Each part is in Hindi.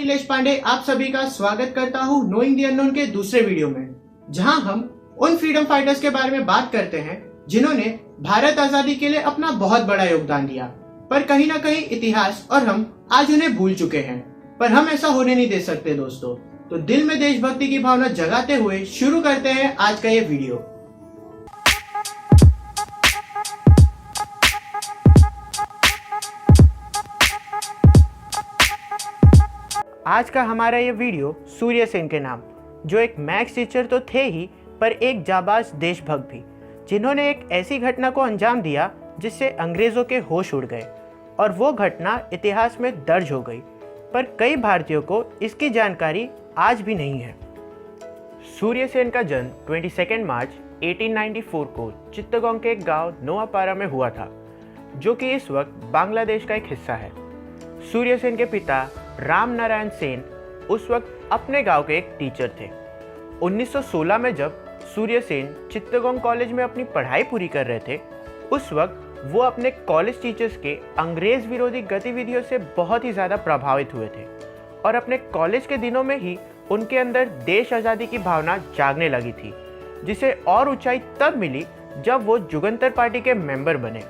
नीलेश पांडे आप सभी का स्वागत करता हूं नोइंग द अननोन के दूसरे वीडियो में, जहां हम उन फ्रीडम फाइटर्स के बारे में बात करते हैं जिन्होंने भारत आजादी के लिए अपना बहुत बड़ा योगदान दिया, पर कहीं ना कहीं इतिहास और हम आज उन्हें भूल चुके हैं। पर हम ऐसा होने नहीं दे सकते दोस्तों। तो दिल में देशभक्ति की भावना जगाते हुए शुरू करते हैं आज का ये वीडियो। आज का हमारा ये वीडियो सूर्य सेन के नाम, जो एक मैथ्स टीचर तो थे ही पर एक जाबाज देशभक्त भी, जिन्होंने एक ऐसी घटना को अंजाम दिया जिससे अंग्रेजों के होश उड़ गए और वो घटना इतिहास में दर्ज हो गई, पर कई भारतीयों को इसकी जानकारी आज भी नहीं है। सूर्य सेन का जन्म 22 मार्च 1894 को चित्तगोंग के एक गांव नोआपारा में हुआ था, जो कि इस वक्त बांग्लादेश का एक हिस्सा है। सूर्य सेन के पिता राम नारायण सेन उस वक्त अपने गांव के एक टीचर थे। 1916 में जब सूर्य सेन चित्तगोंग कॉलेज में अपनी पढ़ाई पूरी कर रहे थे, उस वक्त वो अपने कॉलेज टीचर्स के अंग्रेज विरोधी गतिविधियों से बहुत ही ज़्यादा प्रभावित हुए थे और अपने कॉलेज के दिनों में ही उनके अंदर देश आज़ादी की भावना जागने लगी थी, जिसे और ऊंचाई तब मिली जब वो जुगंतर पार्टी के मेंबर बने।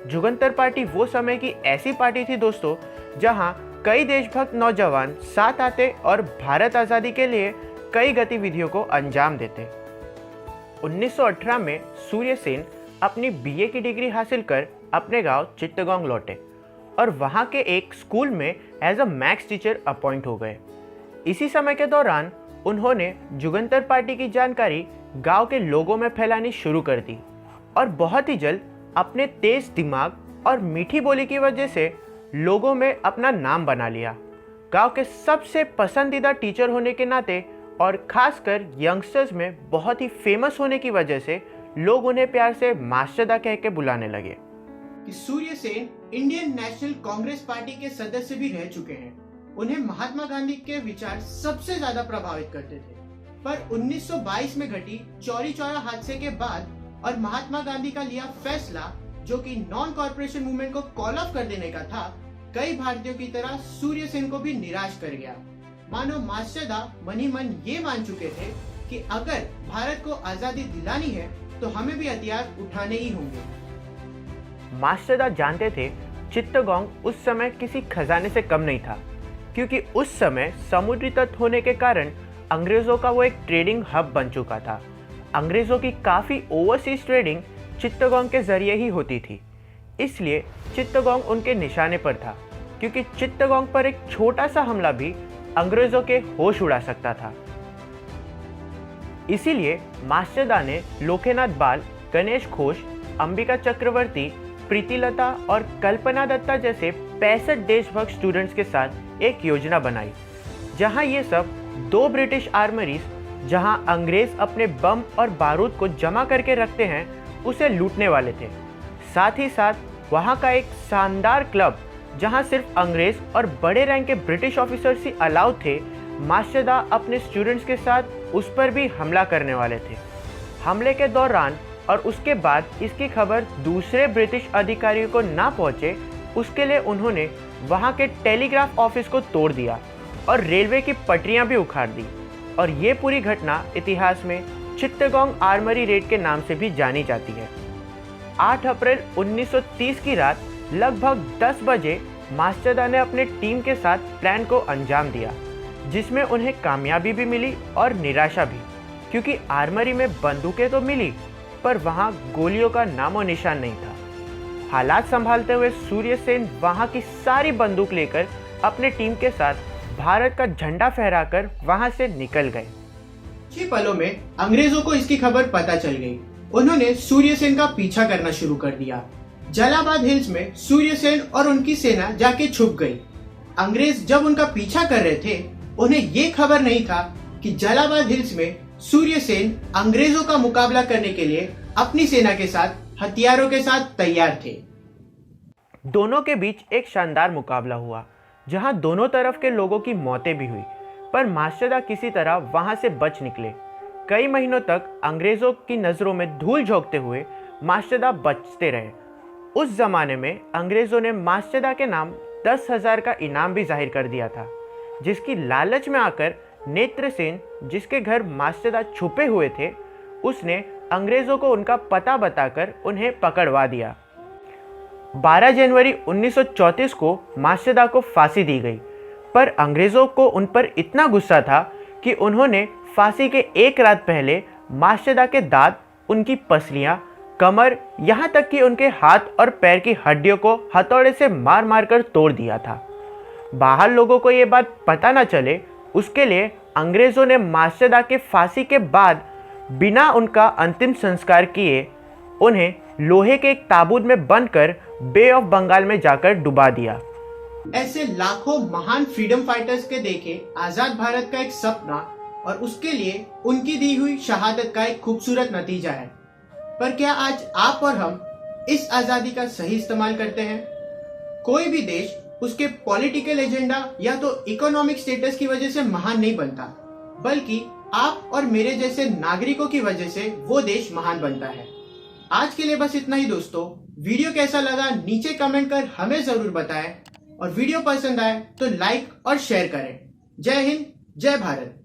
जुगंतर पार्टी वो समय की ऐसी पार्टी थी दोस्तों, जहां कई देशभक्त नौजवान साथ आते और भारत आज़ादी के लिए कई गतिविधियों को अंजाम देते। 1918 में सूर्य सेन अपनी बीए की डिग्री हासिल कर अपने गांव चित्तगोंग लौटे और वहां के एक स्कूल में as a maths teacher appoint हो गए। इसी समय के दौरान उन्होंने जुगंतर पार्टी की जानकारी गांव के लोगों में फैलानी शुरू कर दी और बहुत ही जल्द अपने तेज दिमाग और मीठी बोली की वजह से लोगों में अपना नाम बना लिया। गांव के सबसे पसंदीदा टीचर होने के नाते और खासकर यंगस्टर्स में बहुत ही फेमस होने की वजह से लोग उन्हें प्यार से मास्टरदा कह के बुलाने लगे। कि Surya Sen Indian National Congress party के सदस्य भी रह चुके हैं। उन्हें महात्मा गांधी के विचार सबसे ज्यादा प्रभावित करते थे, पर 1922 में घटी चौरी चौरा हादसे के बाद और महात्मा गांधी का लिया फैसला, जो कि नॉन कॉर्पोरेशन मूवमेंट को कॉल ऑफ कर देने का था, कई भारतीयों की तरह सूर्य सेन को भी निराश कर गया। मानो मास्टरदा मन ही मन ये मान चुके थे कि अगर भारत को आजादी दिलानी है तो हमें भी हथियार उठाने ही होंगे। मास्टरदा जानते थे चित्तगोंग उस समय किसी खजाने से कम नहीं था, क्योंकि उस समय समुद्री तट होने के कारण अंग्रेजों का वो एक ट्रेडिंग हब बन चुका था। अंग्रेजों की काफ़ी ओवरसीज ट्रेडिंग चित्तगोंग के जरिए ही होती थी, इसलिए चित्तगोंग उनके निशाने पर था, क्योंकि चित्तगोंग पर एक छोटा सा हमला भी अंग्रेजों के होश उड़ा सकता था। इसीलिए मास्टरदा ने लोकेनाथ बाल, गणेश घोष, अंबिका चक्रवर्ती, प्रीतिलता और कल्पना दत्ता जैसे 65 देशभक्त स्टूडेंट्स के साथ एक योजना बनाई, जहां ये सब 2 ब्रिटिश आर्मरीज, जहां अंग्रेज अपने बम और बारूद को जमा करके रखते हैं, उसे लूटने वाले थे। साथ ही साथ वहां का एक शानदार क्लब, जहां सिर्फ अंग्रेज और बड़े रैंक के ब्रिटिश ऑफिसर्स ही अलाउड थे, मास्टरदा अपने स्टूडेंट्स के साथ उस पर भी हमला करने वाले थे। हमले के दौरान और उसके बाद इसकी खबर दूसरे ब्रिटिश अधिकारियों को ना पहुंचे, उसके लिए उन्होंने वहां के टेलीग्राफ ऑफिस को तोड़ दिया और रेलवे की पटरियां भी उखाड़ दी, और ये पूरी घटना इतिहास में चित्तगोंग आर्मरी रेड के नाम से भी जानी जाती है। 8 अप्रैल 1930 की रात लगभग 10 बजे मास्टरदा ने अपने टीम के साथ प्लान को अंजाम दिया, जिसमें उन्हें कामयाबी भी मिली और निराशा भी, क्योंकि आर्मरी में बंदूकें तो मिली पर वहां गोलियों का नामो निशान नहीं था। हालात संभालते हुए सूर्य सेन वहां की सारी बंदूक लेकर अपने टीम के साथ भारत का झंडा फहराकर वहां से निकल गए। कुछ ही पलों में अंग्रेजों को इसकी खबर पता चल गई। उन्होंने सूर्य सेन का पीछा करना शुरू कर दिया। जलालाबाद हिल्स में सूर्य सेन और उनकी सेना जाके छुप गई। अंग्रेज जब उनका पीछा कर रहे थे, उन्हें ये खबर नहीं था कि जलालाबाद हिल्स में सूर्य सेन अंग्रेजों का मुकाबला करने के लिए अपनी सेना के साथ हथियारों के साथ तैयार थे। दोनों के बीच एक शानदार मुकाबला हुआ, जहां दोनों तरफ के लोगों की मौतें भी हुई, पर मास्टरदा किसी तरह वहां से बच निकले। कई महीनों तक अंग्रेजों की नज़रों में धूल झोंकते हुए मास्टरदा बचते रहे। उस जमाने में अंग्रेजों ने मास्टरदा के नाम 10,000 का इनाम भी जाहिर कर दिया था, जिसकी लालच में आकर नेत्रसेन, जिसके घर मास्टेदा छुपे हुए थे, उसने अंग्रेज़ों को उनका पता बताकर उन्हें पकड़वा दिया। 12 जनवरी 1934 को मास्टेदा को फांसी दी गई, पर अंग्रेज़ों को उन पर इतना गुस्सा था कि उन्होंने फांसी के एक रात पहले मास्टेदा के दांत, उनकी पसलियाँ, कमर, यहाँ तक कि उनके हाथ और पैर की हड्डियों को हथौड़े से मार मार कर तोड़ दिया था। बाहर लोगों को ये बात पता न चले, उसके लिए अंग्रेज़ों ने मास्टेदा के फांसी के बाद बिना उनका अंतिम संस्कार किए उन्हें लोहे के एक ताबूत में बंद कर बे ऑफ बंगाल में जाकर डुबा दिया। ऐसे लाखों महान फ्रीडम फाइटर्स के देखे आजाद भारत का एक सपना और उसके लिए उनकी दी हुई शहादत का एक खूबसूरत नतीजा है। पर क्या आज आप और हम इस आजादी का सही इस्तेमाल करते हैं? कोई भी देश उसके पॉलिटिकल एजेंडा या तो इकोनॉमिक स्टेटस की वजह से महान नहीं बनता, बल्कि आप और मेरे जैसे नागरिकों की वजह से वो देश महान बनता है। आज के लिए बस इतना ही दोस्तों। वीडियो कैसा लगा नीचे कमेंट कर हमें जरूर बताएं और वीडियो पसंद आए तो लाइक और शेयर करें। जय हिंद, जय भारत।